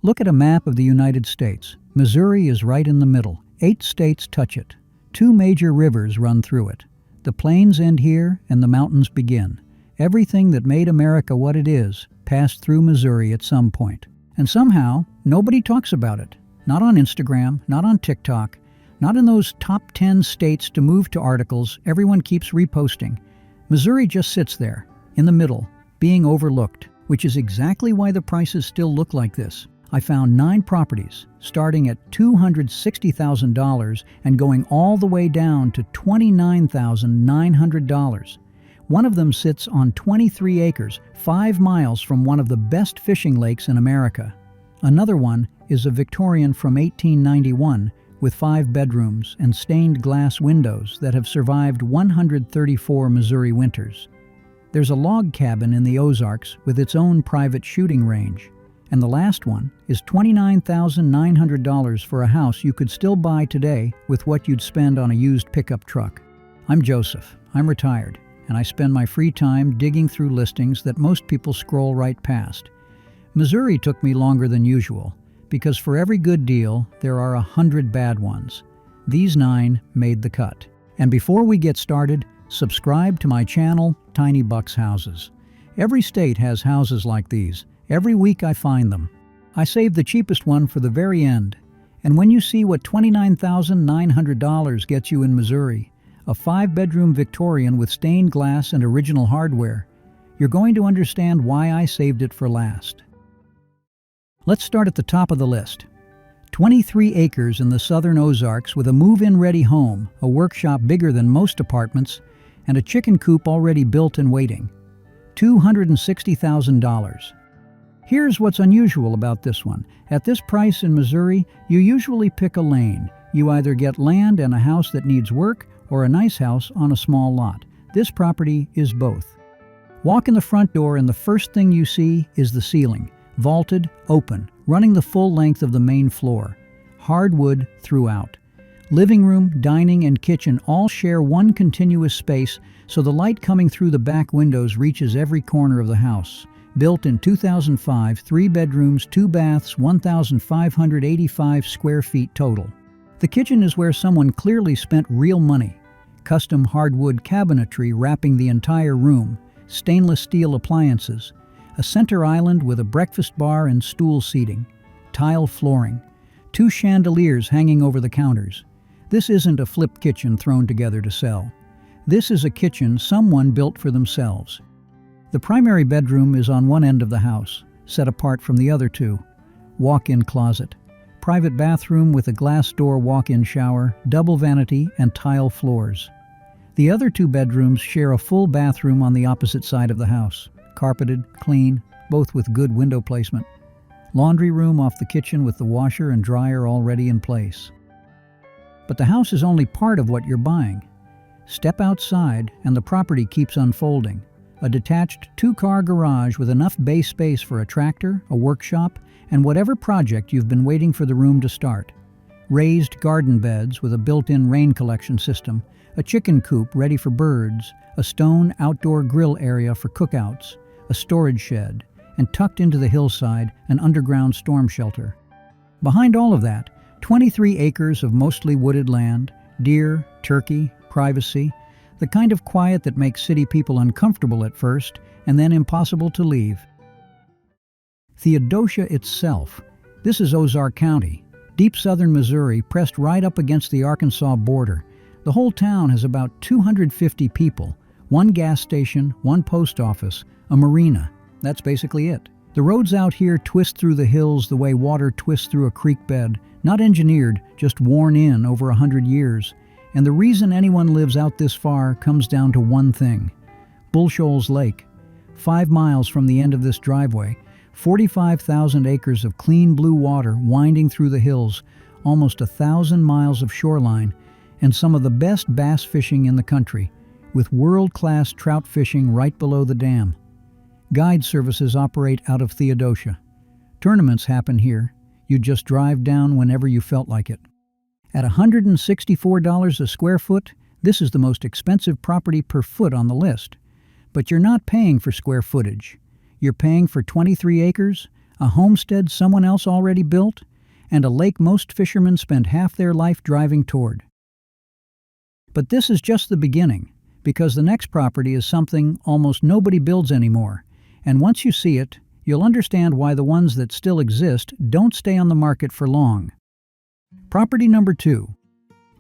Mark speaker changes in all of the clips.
Speaker 1: Look at a map of the United States. Missouri is right in the middle. 8 states touch it. 2 major rivers run through it. The plains end here and the mountains begin. Everything that made America what it is passed through Missouri at some point. And somehow, nobody talks about it. Not on Instagram, not on TikTok, not in those top 10 states to move to articles everyone keeps reposting. Missouri just sits there, in the middle, being overlooked, which is exactly why the prices still look like this. I found 9 properties, starting at $260,000 and going all the way down to $29,900. One of them sits on 23 acres, 5 miles from one of the best fishing lakes in America. Another one is a Victorian from 1891 with 5 bedrooms and stained glass windows that have survived 134 Missouri winters. There's a log cabin in the Ozarks with its own private shooting range. And the last one is $29,900 for a house you could still buy today with what you'd spend on a used pickup truck. I'm Joseph. I'm retired, and I spend my free time digging through listings that most people scroll right past. Missouri took me longer than usual, because for every good deal, there are 100 bad ones. These 9 made the cut. And before we get started, subscribe to my channel, Tiny Bucks Houses. Every state has houses like these. Every week I find them. I save the cheapest one for the very end. And when you see what $29,900 gets you in Missouri, a 5-bedroom Victorian with stained glass and original hardware, you're going to understand why I saved it for last. Let's start at the top of the list. 23 acres in the southern Ozarks with a move-in ready home, a workshop bigger than most apartments, and a chicken coop already built and waiting. $260,000. Here's what's unusual about this one. At this price in Missouri, you usually pick a lane. You either get land and a house that needs work or a nice house on a small lot. This property is both. Walk in the front door and the first thing you see is the ceiling. Vaulted, open, running the full length of the main floor. Hardwood throughout. Living room, dining, and kitchen all share one continuous space, so the light coming through the back windows reaches every corner of the house. Built in 2005, 3 bedrooms, 2 baths, 1,585 square feet total. The kitchen is where someone clearly spent real money. Custom hardwood cabinetry wrapping the entire room, stainless steel appliances, a center island with a breakfast bar and stool seating, tile flooring, 2 chandeliers hanging over the counters. This isn't a flip kitchen thrown together to sell. This is a kitchen someone built for themselves. The primary bedroom is on one end of the house, set apart from the other 2. Walk-in closet, private bathroom with a glass door walk-in shower, double vanity, and tile floors. The other 2 bedrooms share a full bathroom on the opposite side of the house, carpeted, clean, both with good window placement. Laundry room off the kitchen with the washer and dryer already in place. But the house is only part of what you're buying. Step outside and the property keeps unfolding. A detached 2-car garage with enough bay space for a tractor, a workshop, and whatever project you've been waiting for the room to start. Raised garden beds with a built-in rain collection system, a chicken coop ready for birds, a stone outdoor grill area for cookouts, a storage shed, and tucked into the hillside, an underground storm shelter. Behind all of that, 23 acres of mostly wooded land, deer, turkey, privacy, the kind of quiet that makes city people uncomfortable at first and then impossible to leave. Theodosia itself. This is Ozark County, deep southern Missouri, pressed right up against the Arkansas border. The whole town has about 250 people, 1 gas station, 1 post office, a marina. That's basically it. The roads out here twist through the hills the way water twists through a creek bed, not engineered, just worn in over 100 years. And the reason anyone lives out this far comes down to one thing. Bull Shoals Lake. 5 miles from the end of this driveway, 45,000 acres of clean blue water winding through the hills, almost 1,000 miles of shoreline, and some of the best bass fishing in the country, with world-class trout fishing right below the dam. Guide services operate out of Theodosia. Tournaments happen here. You just drive down whenever you felt like it. At $164 a square foot, this is the most expensive property per foot on the list. But you're not paying for square footage. You're paying for 23 acres, a homestead someone else already built, and a lake most fishermen spend half their life driving toward. But this is just the beginning, because the next property is something almost nobody builds anymore, and once you see it, you'll understand why the ones that still exist don't stay on the market for long. Property number 2.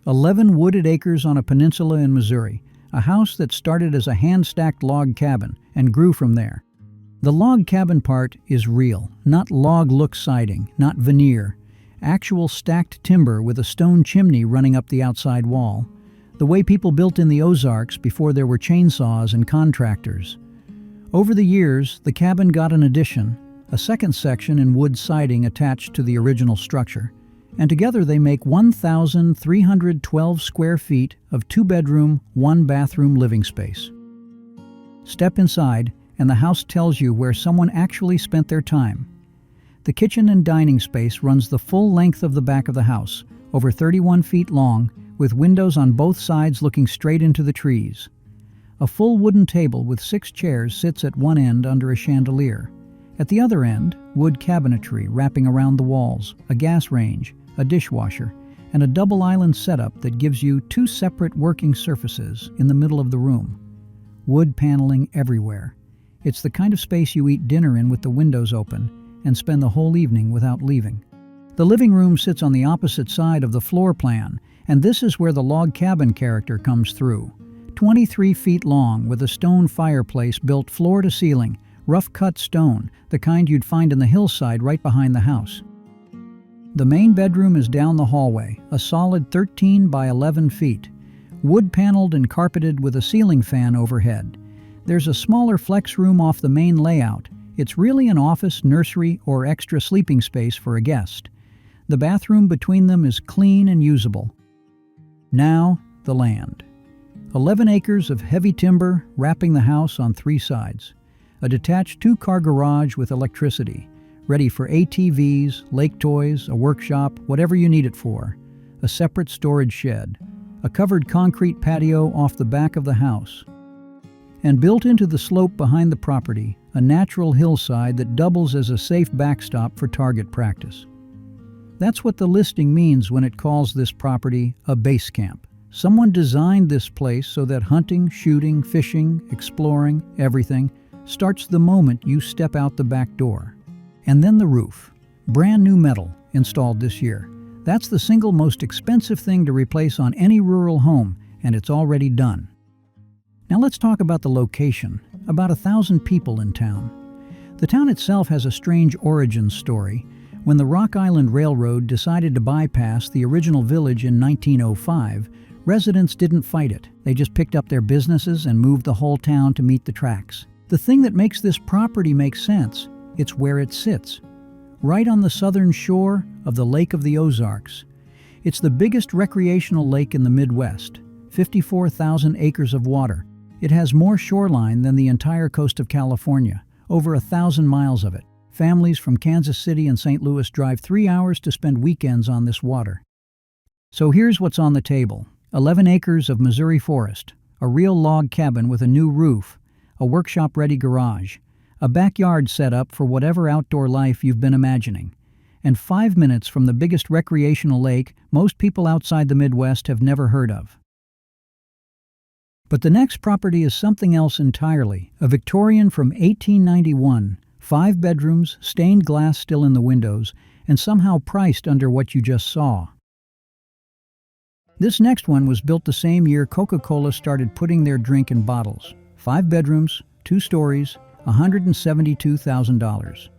Speaker 1: 11 wooded acres on a peninsula in Missouri, a house that started as a hand-stacked log cabin and grew from there. The log cabin part is real, not log-look siding, not veneer, actual stacked timber with a stone chimney running up the outside wall, the way people built in the Ozarks before there were chainsaws and contractors. Over the years, the cabin got an addition, a second section in wood siding attached to the original structure, and together they make 1,312 square feet of 2-bedroom, 1-bathroom living space. Step inside, and the house tells you where someone actually spent their time. The kitchen and dining space runs the full length of the back of the house, over 31 feet long, with windows on both sides looking straight into the trees. A full wooden table with 6 chairs sits at one end under a chandelier. At the other end, wood cabinetry wrapping around the walls, a gas range, a dishwasher, and a double island setup that gives you 2 separate working surfaces in the middle of the room. Wood paneling everywhere. It's the kind of space you eat dinner in with the windows open and spend the whole evening without leaving. The living room sits on the opposite side of the floor plan, and this is where the log cabin character comes through. 23 feet long with a stone fireplace built floor to ceiling, rough-cut stone, the kind you'd find in the hillside right behind the house. The main bedroom is down the hallway, a solid 13 by 11 feet, wood-paneled and carpeted with a ceiling fan overhead. There's a smaller flex room off the main layout. It's really an office, nursery, or extra sleeping space for a guest. The bathroom between them is clean and usable. Now, the land. 11 acres of heavy timber wrapping the house on 3 sides. A detached 2-car garage with electricity, ready for ATVs, lake toys, a workshop, whatever you need it for. A separate storage shed. A covered concrete patio off the back of the house. And built into the slope behind the property, a natural hillside that doubles as a safe backstop for target practice. That's what the listing means when it calls this property a base camp. Someone designed this place so that hunting, shooting, fishing, exploring, everything starts the moment you step out the back door. And then the roof. Brand new metal, installed this year. That's the single most expensive thing to replace on any rural home, and it's already done. Now let's talk about the location. About 1,000 people in town. The town itself has a strange origin story. When the Rock Island Railroad decided to bypass the original village in 1905, residents didn't fight it. They just picked up their businesses and moved the whole town to meet the tracks. The thing that makes this property make sense, it's where it sits. Right on the southern shore of the Lake of the Ozarks. It's the biggest recreational lake in the Midwest, 54,000 acres of water. It has more shoreline than the entire coast of California, over 1,000 miles of it. Families from Kansas City and St. Louis drive 3 hours to spend weekends on this water. So here's what's on the table. 11 acres of Missouri forest, a real log cabin with a new roof, a workshop-ready garage, a backyard set up for whatever outdoor life you've been imagining, and 5 minutes from the biggest recreational lake most people outside the Midwest have never heard of. But the next property is something else entirely, a Victorian from 1891, 5 bedrooms, stained glass still in the windows, and somehow priced under what you just saw. This next one was built the same year Coca-Cola started putting their drink in bottles. 5 bedrooms, 2 stories, $172,000.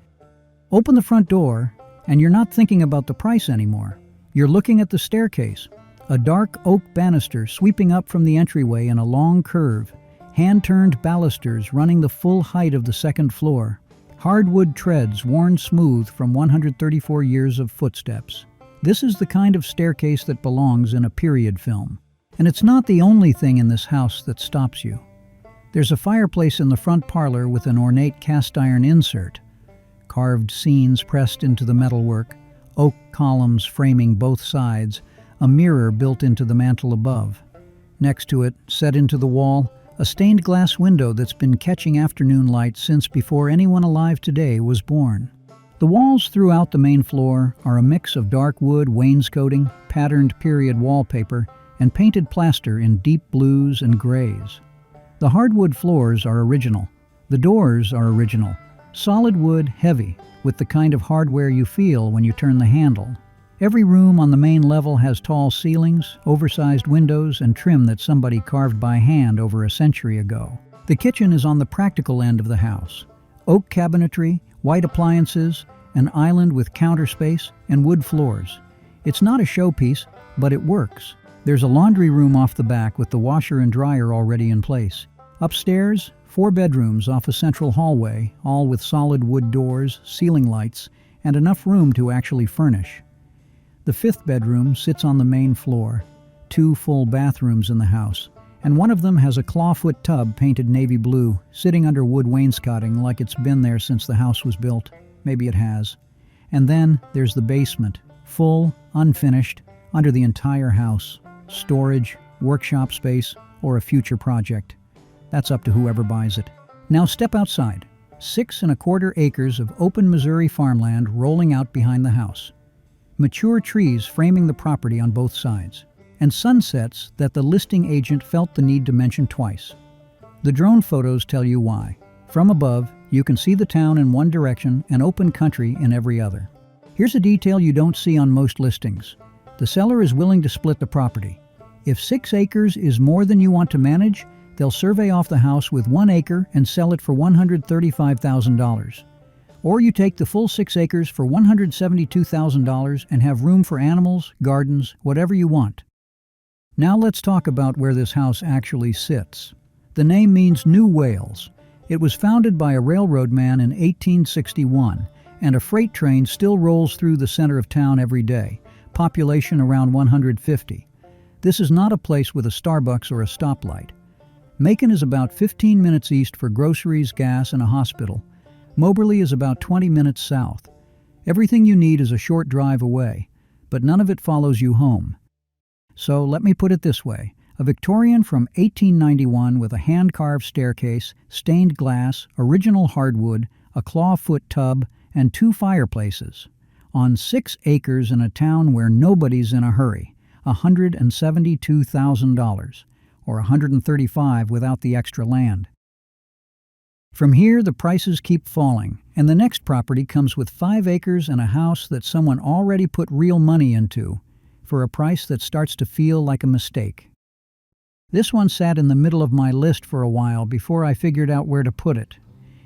Speaker 1: Open the front door, and you're not thinking about the price anymore. You're looking at the staircase. A dark oak banister sweeping up from the entryway in a long curve, hand-turned balusters running the full height of the second floor, hardwood treads worn smooth from 134 years of footsteps. This is the kind of staircase that belongs in a period film. And it's not the only thing in this house that stops you. There's a fireplace in the front parlor with an ornate cast-iron insert, carved scenes pressed into the metalwork, oak columns framing both sides, a mirror built into the mantel above. Next to it, set into the wall, a stained glass window that's been catching afternoon light since before anyone alive today was born. The walls throughout the main floor are a mix of dark wood wainscoting, patterned period wallpaper, and painted plaster in deep blues and grays. The hardwood floors are original. The doors are original. Solid wood, heavy, with the kind of hardware you feel when you turn the handle. Every room on the main level has tall ceilings, oversized windows, and trim that somebody carved by hand over a century ago. The kitchen is on the practical end of the house. Oak cabinetry, white appliances, an island with counter space, and wood floors. It's not a showpiece, but it works. There's a laundry room off the back with the washer and dryer already in place. Upstairs, 4 bedrooms off a central hallway, all with solid wood doors, ceiling lights, and enough room to actually furnish. The 5th bedroom sits on the main floor. 2 full bathrooms in the house, and one of them has a clawfoot tub painted navy blue, sitting under wood wainscoting like it's been there since the house was built. Maybe it has. And then there's the basement, full, unfinished, under the entire house. Storage, workshop space, or a future project. That's up to whoever buys it. Now step outside. 6¼ acres of open Missouri farmland rolling out behind the house. Mature trees framing the property on both sides. And sunsets that the listing agent felt the need to mention twice. The drone photos tell you why. From above, you can see the town in one direction and open country in every other. Here's a detail you don't see on most listings. The seller is willing to split the property. If 6 acres is more than you want to manage, they'll survey off the house with 1 acre and sell it for $135,000. Or you take the full 6 acres for $172,000 and have room for animals, gardens, whatever you want. Now let's talk about where this house actually sits. The name means New Wales. It was founded by a railroad man in 1861, and a freight train still rolls through the center of town every day, population around 150. This is not a place with a Starbucks or a stoplight. Macon is about 15 minutes east for groceries, gas, and a hospital. Moberly is about 20 minutes south. Everything you need is a short drive away, but none of it follows you home. So let me put it this way. A Victorian from 1891 with a hand-carved staircase, stained glass, original hardwood, a clawfoot tub, and 2 fireplaces. On 6 acres in a town where nobody's in a hurry. $172,000, or $135,000 without the extra land. From here, the prices keep falling, and the next property comes with 5 acres and a house that someone already put real money into, for a price that starts to feel like a mistake. This one sat in the middle of my list for a while before I figured out where to put it.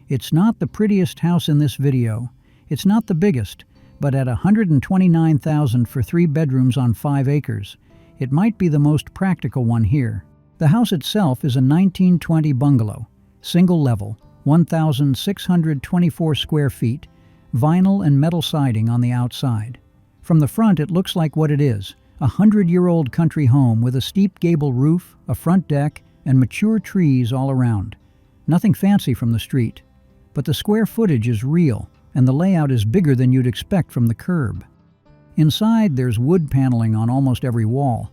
Speaker 1: It's not the prettiest house in this video. It's not the biggest, but at $129,000 for 3 bedrooms on 5 acres, it might be the most practical one here. The house itself is a 1920 bungalow, single level, 1,624 square feet, vinyl and metal siding on the outside. From the front it looks like what it is, a 100-year-old country home with a steep gable roof, a front deck, and mature trees all around. Nothing fancy from the street, but the square footage is real, and the layout is bigger than you'd expect from the curb. Inside there's wood paneling on almost every wall.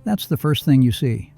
Speaker 1: That's the first thing you see.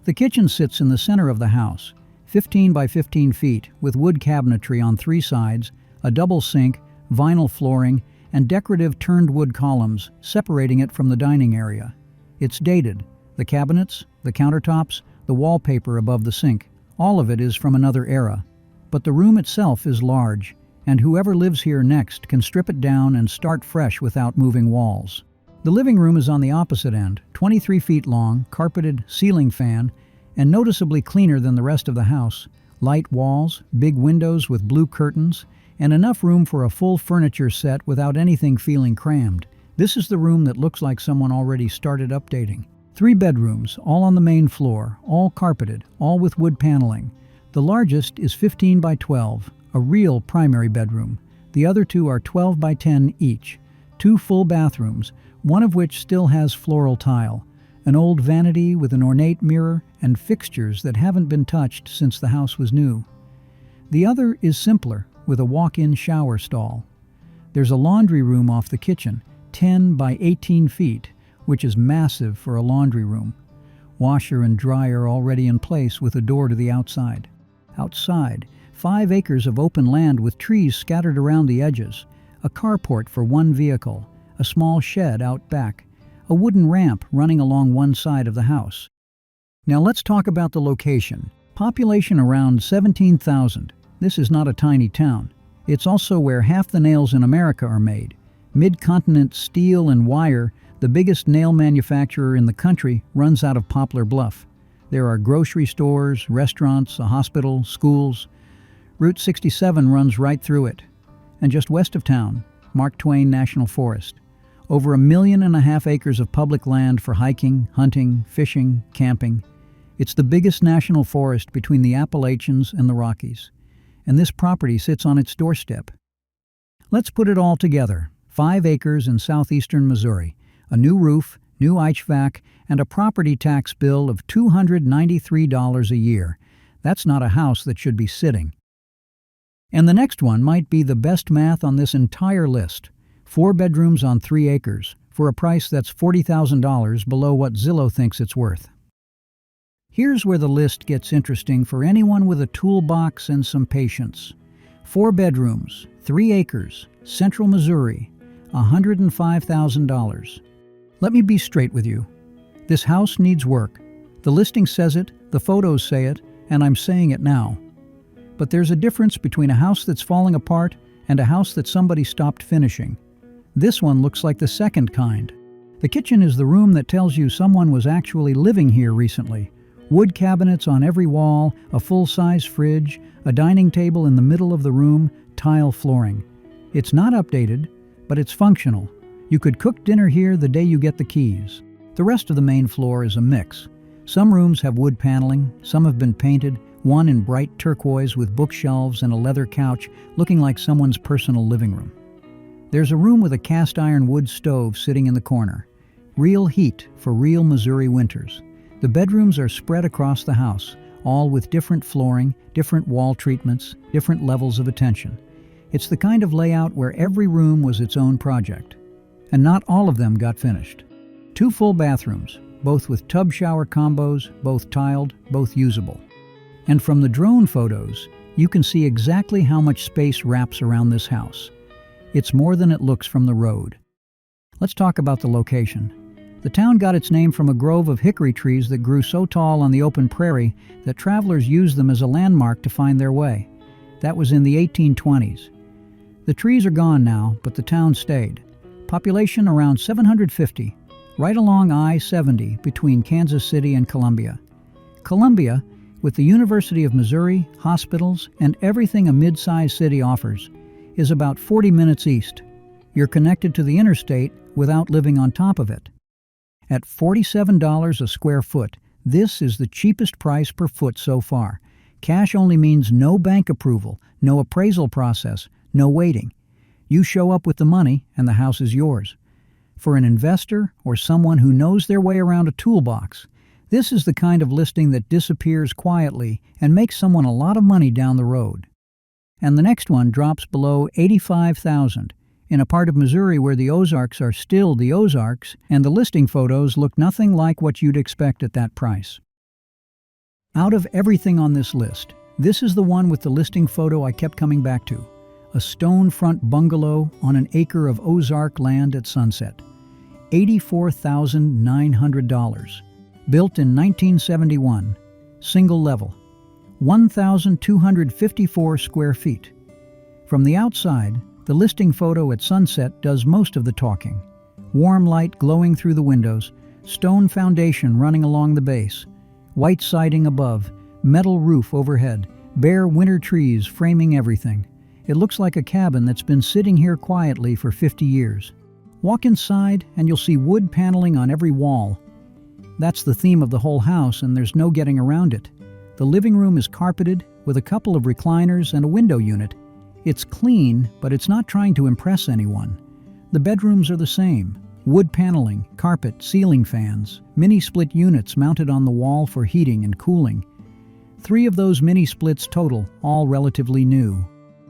Speaker 1: The kitchen sits in the center of the house, 15 by 15 feet, with wood cabinetry on 3 sides, a double sink, vinyl flooring, and decorative turned wood columns separating it from the dining area. It's dated. The cabinets, the countertops, the wallpaper above the sink, all of it is from another era. But the room itself is large, and whoever lives here next can strip it down and start fresh without moving walls. The living room is on the opposite end, 23 feet long, carpeted, ceiling fan, and noticeably cleaner than the rest of the house. Light walls, big windows with blue curtains, and enough room for a full furniture set without anything feeling crammed. This is the room that looks like someone already started updating. 3 bedrooms, all on the main floor, all carpeted, all with wood paneling. The largest is 15 by 12, a real primary bedroom. The other 2 are 12 by 10 each. 2 full bathrooms, one of which still has floral tile. An old vanity with an ornate mirror and fixtures that haven't been touched since the house was new. The other is simpler, with a walk-in shower stall. There's a laundry room off the kitchen, 10 by 18 feet, which is massive for a laundry room. Washer and dryer already in place with a door to the outside. Outside, 5 acres of open land with trees scattered around the edges. a carport for one vehicle, a small shed out back, a wooden ramp running along one side of the house. Now let's talk about the location. Population around 17,000. This is not a tiny town. It's also where half the nails in America are made. Mid-continent Steel and Wire, the biggest nail manufacturer in the country, runs out of Poplar, Bluff. There are grocery stores, restaurants, a hospital, schools. Route 67 runs right through it. And just west of town, Mark Twain National Forest. Over 1.5 million acres of public land for hiking, hunting, fishing, camping. It's the biggest national forest between the Appalachians and the Rockies. And this property sits on its doorstep. Let's put it all together. 5 acres in southeastern Missouri, a new roof, new HVAC, and a property tax bill of $293 a year. That's not a house that should be sitting. And the next one might be the best math on this entire list. 4 bedrooms on 3 acres, for a price that's $40,000 below what Zillow thinks it's worth. Here's where the list gets interesting for anyone with a toolbox and some patience. 4 bedrooms, 3 acres, central Missouri, $105,000. Let me be straight with you. This house needs work. The listing says it, the photos say it, and I'm saying it now. But there's a difference between a house that's falling apart and a house that somebody stopped finishing. This one looks like the second kind. The kitchen is the room that tells you someone was actually living here recently. Wood cabinets on every wall, a full-size fridge, a dining table in the middle of the room, tile flooring. It's not updated, but it's functional. You could cook dinner here the day you get the keys. The rest of the main floor is a mix. Some rooms have wood paneling, some have been painted, one in bright turquoise with bookshelves and a leather couch looking like someone's personal living room. There's a room with a cast iron wood stove sitting in the corner. Real heat for real Missouri winters. The bedrooms are spread across the house, all with different flooring, different wall treatments, different levels of attention. It's the kind of layout where every room was its own project. And not all of them got finished. 2 full bathrooms, both with tub shower combos, both tiled, both usable. And from the drone photos, you can see exactly how much space wraps around this house. It's more than it looks from the road. Let's talk about the location. The town got its name from a grove of hickory trees that grew so tall on the open prairie that travelers used them as a landmark to find their way. That was in the 1820s. The trees are gone now, but the town stayed. Population around 750, right along I-70 between Kansas City and Columbia. Columbia, with the University of Missouri, hospitals, and everything a mid-sized city offers, is about 40 minutes east. You're connected to the interstate without living on top of it. At $47 a square foot, this is the cheapest price per foot so far. Cash only means no bank approval, no appraisal process, no waiting. You show up with the money and the house is yours. For an investor or someone who knows their way around a toolbox, this is the kind of listing that disappears quietly and makes someone a lot of money down the road. And the next one drops below $85,000. In a part of Missouri where the Ozarks are still the Ozarks, and the listing photos look nothing like what you'd expect at that price. Out of everything on this list, this is the one with the listing photo I kept coming back to. A stone front bungalow on an acre of Ozark land at sunset. $84,900. Built in 1971. Single level. 1,254 square feet. From the outside, the listing photo at sunset does most of the talking. Warm light glowing through the windows, stone foundation running along the base, white siding above, metal roof overhead, bare winter trees framing everything. It looks like a cabin that's been sitting here quietly for 50 years. Walk inside and you'll see wood paneling on every wall. That's the theme of the whole house and there's no getting around it. The living room is carpeted with a couple of recliners and a window unit. It's clean, but it's not trying to impress anyone. The bedrooms are the same. Wood paneling, carpet, ceiling fans, mini-split units mounted on the wall for heating and cooling. 3 of those mini-splits total, all relatively new.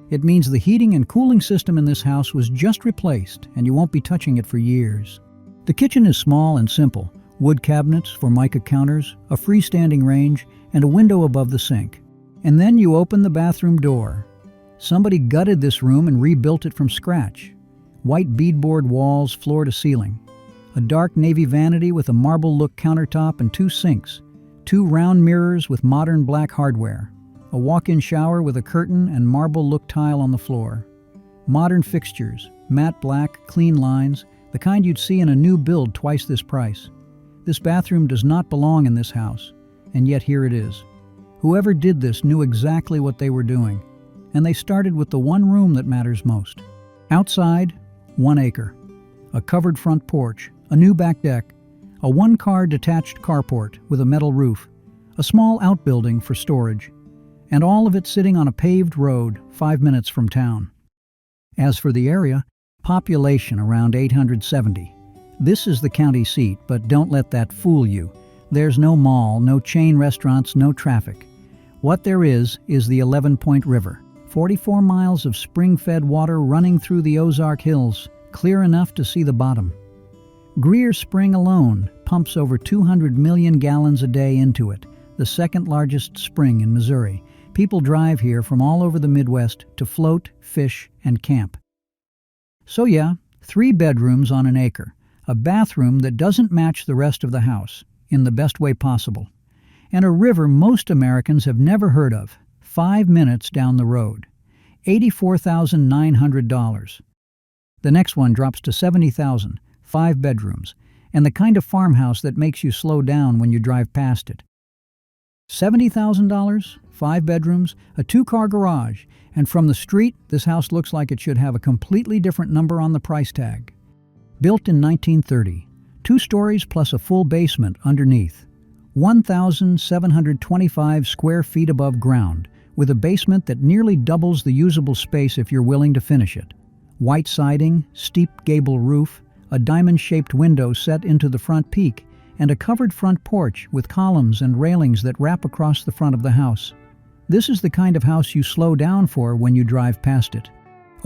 Speaker 1: It means the heating and cooling system in this house was just replaced, and you won't be touching it for years. The kitchen is small and simple. Wood cabinets, formica counters, a freestanding range, and a window above the sink. And then you open the bathroom door. Somebody gutted this room and rebuilt it from scratch. white beadboard walls floor to ceiling, a dark navy vanity with a marble-look countertop and 2 sinks, 2 round mirrors with modern black hardware, a walk-in shower with a curtain and marble-look tile on the floor. Modern fixtures, matte black, clean lines, the kind you'd see in a new build twice this price. This bathroom does not belong in this house, and yet here it is. Whoever did this knew exactly what they were doing, and they started with the one room that matters most. Outside, 1 acre, a covered front porch, a new back deck, a 1-car detached carport with a metal roof, a small outbuilding for storage, and all of it sitting on a paved road 5 minutes from town. As for the area, population around 870. This is the county seat, but don't let that fool you. There's no mall, no chain restaurants, no traffic. What there is the 11-Point River, 44 miles of spring-fed water running through the Ozark Hills, clear enough to see the bottom. Greer Spring alone pumps over 200 million gallons a day into it, the second largest spring in Missouri. People drive here from all over the Midwest to float, fish, and camp. So yeah, 3 bedrooms on an acre, a bathroom that doesn't match the rest of the house, in the best way possible, and a river most Americans have never heard of, 5 minutes down the road, $84,900. The next one drops to $70,000, 5 bedrooms, and the kind of farmhouse that makes you slow down when you drive past it. $70,000, 5 bedrooms, a 2-car garage, and from the street, this house looks like it should have a completely different number on the price tag. Built in 1930, 2 stories plus a full basement underneath, 1,725 square feet above ground, with a basement that nearly doubles the usable space if you're willing to finish it. White siding, steep gable roof, a diamond-shaped window set into the front peak, and a covered front porch with columns and railings that wrap across the front of the house. This is the kind of house you slow down for when you drive past it.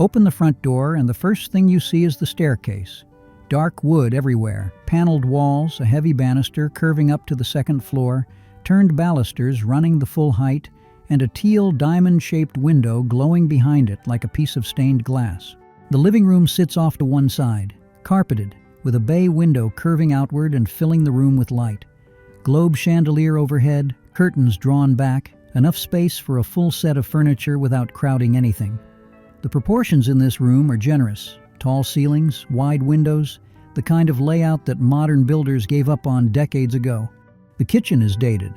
Speaker 1: Open the front door and the first thing you see is the staircase. Dark wood everywhere, paneled walls, a heavy banister curving up to the second floor, turned balusters running the full height, and a teal diamond-shaped window glowing behind it like a piece of stained glass. The living room sits off to one side, carpeted, with a bay window curving outward and filling the room with light. Globe chandelier overhead, curtains drawn back, enough space for a full set of furniture without crowding anything. The proportions in this room are generous. Tall ceilings, wide windows, the kind of layout that modern builders gave up on decades ago. The kitchen is dated.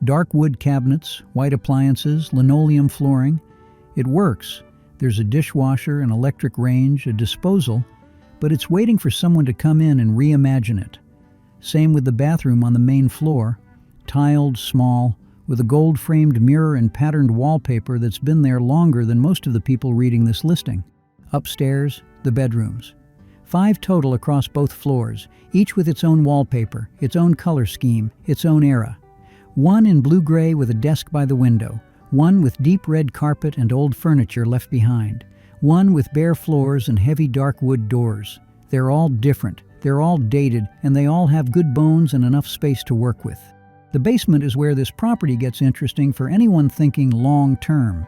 Speaker 1: Dark wood cabinets, white appliances, linoleum flooring. It works. There's a dishwasher, an electric range, a disposal, but it's waiting for someone to come in and reimagine it. Same with the bathroom on the main floor, tiled, small, with a gold-framed mirror and patterned wallpaper that's been there longer than most of the people reading this listing. Upstairs, the bedrooms. 5 total across both floors, each with its own wallpaper, its own color scheme, its own era. 1 in blue-gray with a desk by the window, 1 with deep red carpet and old furniture left behind, 1 with bare floors and heavy dark wood doors. They're all different, they're all dated, and they all have good bones and enough space to work with. The basement is where this property gets interesting for anyone thinking long-term.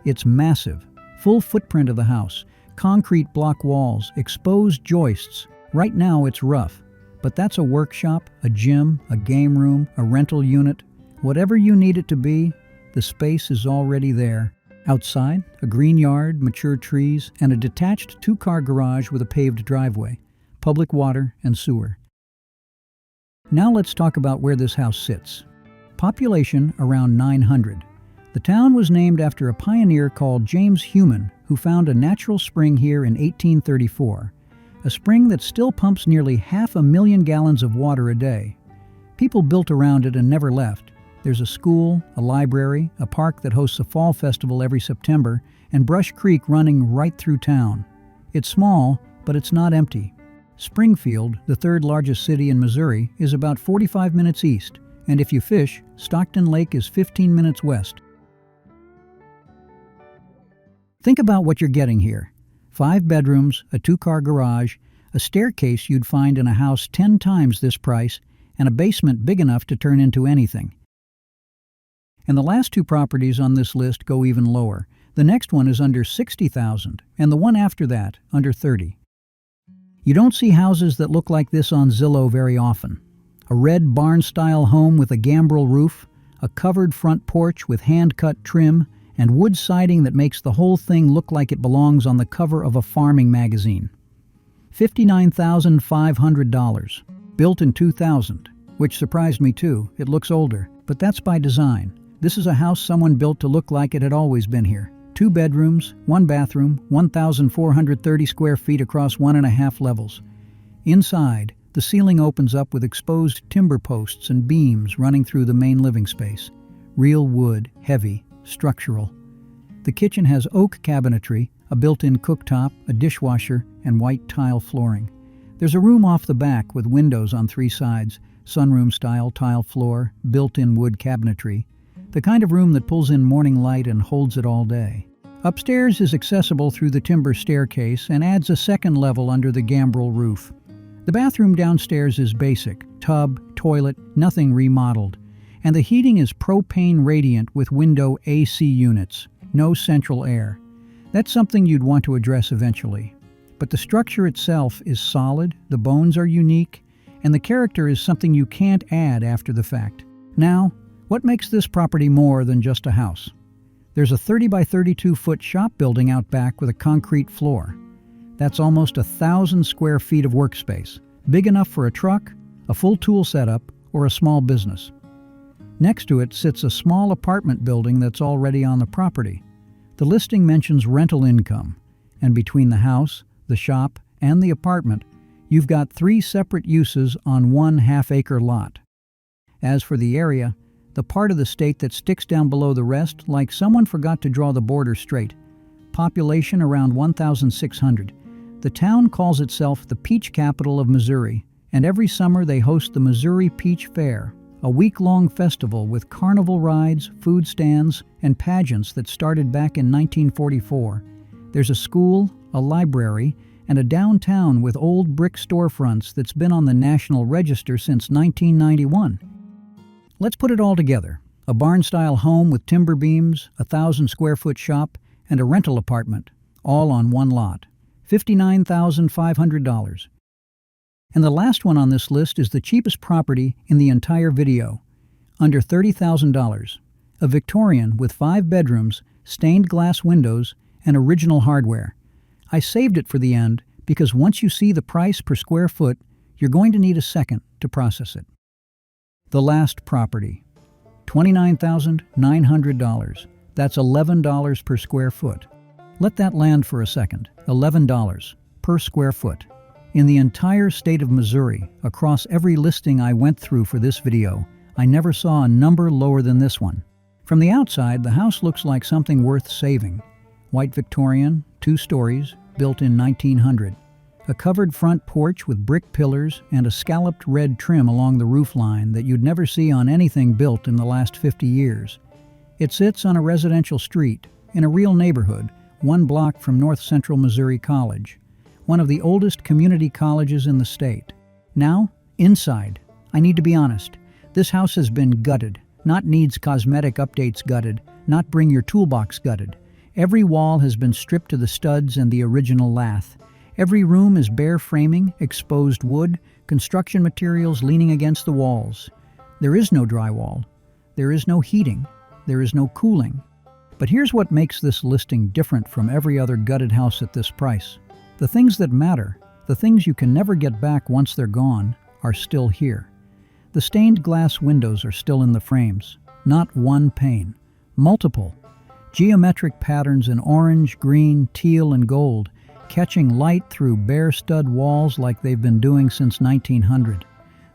Speaker 1: It's massive, full footprint of the house, concrete block walls, exposed joists. Right now it's rough, but that's a workshop, a gym, a game room, a rental unit. Whatever you need it to be, the space is already there. Outside, a green yard, mature trees, and a detached 2-car garage with a paved driveway, public water and sewer. Now let's talk about where this house sits. Population around 900. The town was named after a pioneer called James Human, who found a natural spring here in 1834, a spring that still pumps nearly 500,000 gallons of water a day. People built around it and never left. There's a school, a library, a park that hosts a fall festival every September, and Brush Creek running right through town. It's small, but it's not empty. Springfield, the 3rd largest city in Missouri, is about 45 minutes east, and if you fish, Stockton Lake is 15 minutes west. Think about what you're getting here. 5 bedrooms, a 2-car garage, a staircase you'd find in a house 10 times this price, and a basement big enough to turn into anything. And the last 2 properties on this list go even lower. The next one is under $60,000, and the one after that, under $30,000. You don't see houses that look like this on Zillow very often. A red barn-style home with a gambrel roof, a covered front porch with hand-cut trim, and wood siding that makes the whole thing look like it belongs on the cover of a farming magazine. $59,500. Built in 2000, which surprised me too. It looks older, but that's by design. This is a house someone built to look like it had always been here. 2 bedrooms, 1 bathroom, 1,430 square feet across 1.5 levels. Inside, the ceiling opens up with exposed timber posts and beams running through the main living space. Real wood, heavy, structural. The kitchen has oak cabinetry, a built-in cooktop, a dishwasher, and white tile flooring. There's a room off the back with windows on 3 sides, sunroom-style tile floor, built-in wood cabinetry. The kind of room that pulls in morning light and holds it all day. Upstairs is accessible through the timber staircase and adds a second level under the gambrel roof. The bathroom downstairs is basic, tub, toilet, nothing remodeled. And the heating is propane radiant with window AC units, no central air. That's something you'd want to address eventually. But the structure itself is solid, the bones are unique, and the character is something you can't add after the fact. Now, what makes this property more than just a house? There's a 30 by 32 foot shop building out back with a concrete floor. That's almost 1,000 square feet of workspace, big enough for a truck, a full tool setup, or a small business. Next to it sits a small apartment building that's already on the property. The listing mentions rental income, and between the house, the shop, and the apartment, you've got 3 separate uses on 1 half-acre lot. As for the area, the part of the state that sticks down below the rest, like someone forgot to draw the border straight. Population around 1,600. The town calls itself the Peach Capital of Missouri, and every summer they host the Missouri Peach Fair, a week-long festival with carnival rides, food stands, and pageants that started back in 1944. There's a school, a library, and a downtown with old brick storefronts that's been on the National Register since 1991. Let's put it all together. A barn-style home with timber beams, a 1,000-square-foot shop, and a rental apartment, all on 1 lot. $59,500. And the last one on this list is the cheapest property in the entire video, under $30,000. A Victorian with 5 bedrooms, stained glass windows, and original hardware. I saved it for the end because once you see the price per square foot, you're going to need a second to process it. The last property, $29,900. That's $11 per square foot. Let that land for a second. $11 per square foot. In the entire state of Missouri, across every listing I went through for this video, I never saw a number lower than this one. From the outside, the house looks like something worth saving. White Victorian, 2 stories, built in 1900. A covered front porch with brick pillars and a scalloped red trim along the roofline that you'd never see on anything built in the last 50 years. It sits on a residential street, in a real neighborhood, 1 block from North Central Missouri College, one of the oldest community colleges in the state. Now, inside. I need to be honest. This house has been gutted. Not needs cosmetic updates gutted, not bring your toolbox gutted. Every wall has been stripped to the studs and the original lath. Every room is bare framing, exposed wood, construction materials leaning against the walls. There is no drywall. There is no heating. There is no cooling. But here's what makes this listing different from every other gutted house at this price. The things that matter, the things you can never get back once they're gone, are still here. The stained glass windows are still in the frames. Not 1 pane. Multiple. Geometric patterns in orange, green, teal, and gold, catching light through bare stud walls like they've been doing since 1900.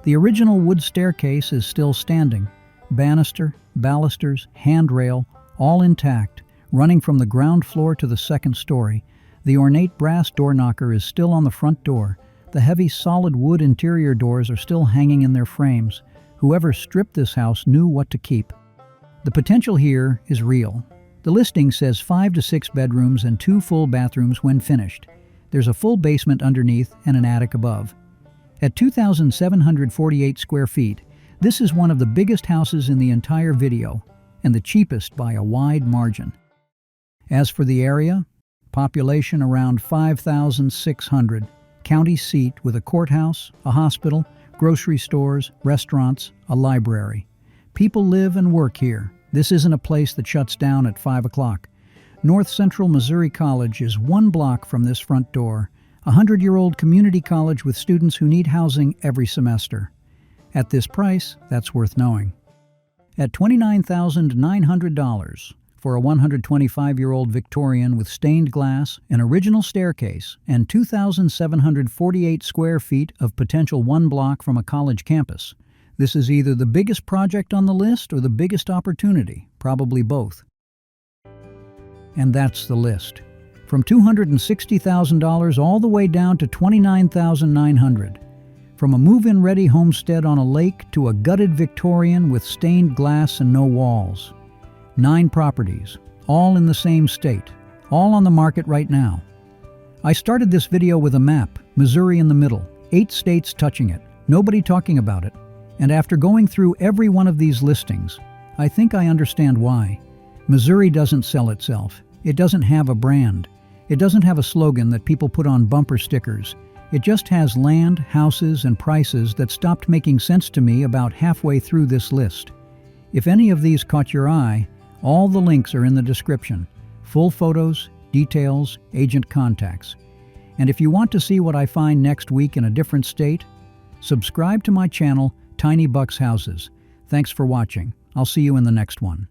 Speaker 1: The original wood staircase is still standing. Banister, balusters, handrail, all intact, running from the ground floor to the 2nd story. The ornate brass door knocker is still on the front door. The heavy solid wood interior doors are still hanging in their frames. Whoever stripped this house knew what to keep. The potential here is real. The listing says 5 to 6 bedrooms and 2 full bathrooms when finished. There's a full basement underneath and an attic above. At 2,748 square feet, this is one of the biggest houses in the entire video, and the cheapest by a wide margin. As for the area, population around 5,600, county seat with a courthouse, a hospital, grocery stores, restaurants, a library. People live and work here. This isn't a place that shuts down at 5 o'clock. North Central Missouri College is 1 block from this front door, a 100-year-old community college with students who need housing every semester. At this price, that's worth knowing. At $29,900 for a 125-year-old Victorian with stained glass, an original staircase, and 2,748 square feet of potential 1 block from a college campus, this is either the biggest project on the list or the biggest opportunity, probably both. And that's the list. From $260,000 all the way down to $29,900. From a move-in ready homestead on a lake to a gutted Victorian with stained glass and no walls. 9 properties, all in the same state, all on the market right now. I started this video with a map, Missouri in the middle, 8 states touching it, nobody talking about it. And after going through every one of these listings, I think I understand why. Missouri doesn't sell itself. It doesn't have a brand. It doesn't have a slogan that people put on bumper stickers. It just has land, houses, and prices that stopped making sense to me about halfway through this list. If any of these caught your eye, all the links are in the description. Full photos, details, agent contacts. And if you want to see what I find next week in a different state, subscribe to my channel, Tiny Bucks Houses. Thanks for watching. I'll see you in the next one.